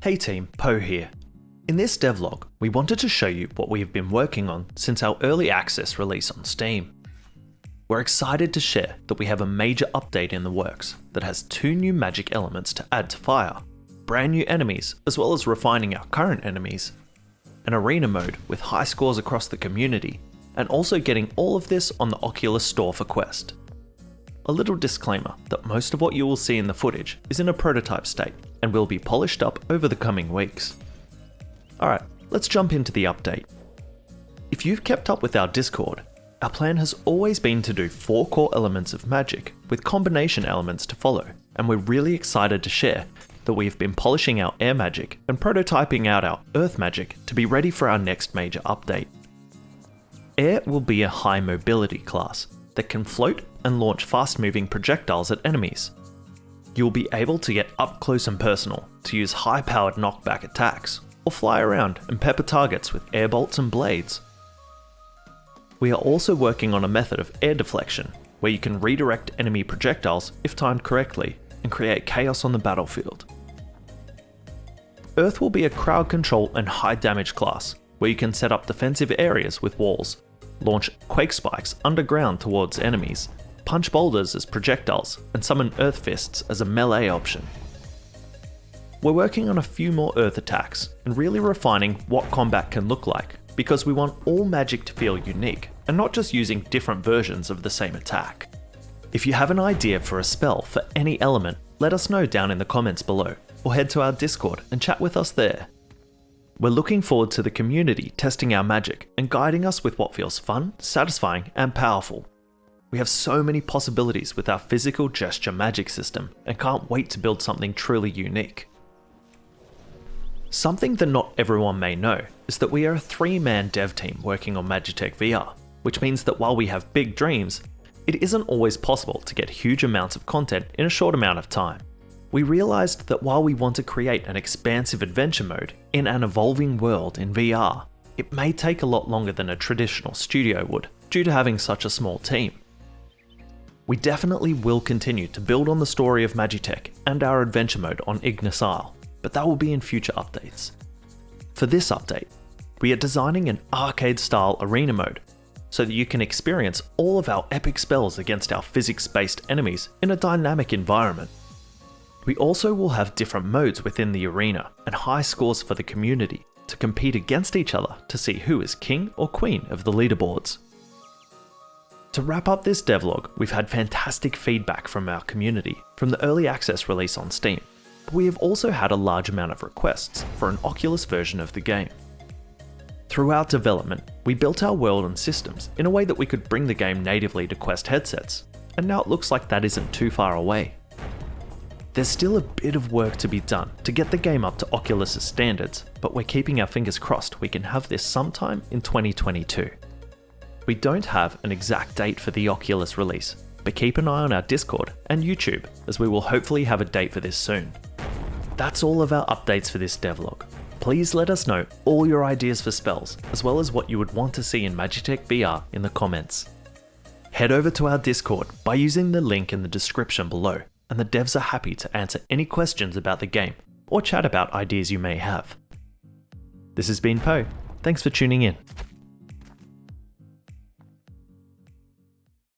Hey team, Poe here. In this devlog, we wanted to show you what we have been working on since our early access release on Steam. We're excited to share that we have a major update in the works that has 2 new magic elements to add to fire, brand new enemies as well as refining our current enemies, an arena mode with high scores across the community, and also getting all of this on the Oculus Store for Quest. A little disclaimer that most of what you will see in the footage is in a prototype state and will be polished up over the coming weeks. Alright, let's jump into the update. If you've kept up with our Discord, our plan has always been to do 4 core elements of magic with combination elements to follow, and we're really excited to share that we've been polishing our air magic and prototyping out our earth magic to be ready for our next major update. Air will be a high mobility class that can float and launch fast-moving projectiles at enemies. You'll be able to get up close and personal to use high-powered knockback attacks, or fly around and pepper targets with air bolts and blades. We are also working on a method of air deflection, where you can redirect enemy projectiles if timed correctly, and create chaos on the battlefield. Earth will be a crowd control and high damage class, where you can set up defensive areas with walls, launch quake spikes underground towards enemies, punch boulders as projectiles, and summon earth fists as a melee option. We're working on a few more earth attacks and really refining what combat can look like, because we want all magic to feel unique and not just using different versions of the same attack. If you have an idea for a spell for any element, let us know down in the comments below, or head to our Discord and chat with us there. We're looking forward to the community testing our magic and guiding us with what feels fun, satisfying, and powerful. We have so many possibilities with our physical gesture magic system and can't wait to build something truly unique. Something that not everyone may know is that we are a 3-man dev team working on Magitek VR, which means that while we have big dreams, it isn't always possible to get huge amounts of content in a short amount of time. We realized that while we want to create an expansive adventure mode in an evolving world in VR, it may take a lot longer than a traditional studio would due to having such a small team. We definitely will continue to build on the story of Magitek and our adventure mode on Ignis Isle, but that will be in future updates. For this update, we are designing an arcade-style arena mode so that you can experience all of our epic spells against our physics-based enemies in a dynamic environment. We also will have different modes within the arena and high scores for the community to compete against each other to see who is king or queen of the leaderboards. To wrap up this devlog, we've had fantastic feedback from our community from the early access release on Steam, but we have also had a large amount of requests for an Oculus version of the game. Throughout development, we built our world and systems in a way that we could bring the game natively to Quest headsets, and now it looks like that isn't too far away. There's still a bit of work to be done to get the game up to Oculus' standards, but we're keeping our fingers crossed we can have this sometime in 2022. We don't have an exact date for the Oculus release, but keep an eye on our Discord and YouTube as we will hopefully have a date for this soon. That's all of our updates for this devlog. Please let us know all your ideas for spells, as well as what you would want to see in Magitek VR in the comments. Head over to our Discord by using the link in the description below, and the devs are happy to answer any questions about the game or chat about ideas you may have. This has been Poe. Thanks for tuning in.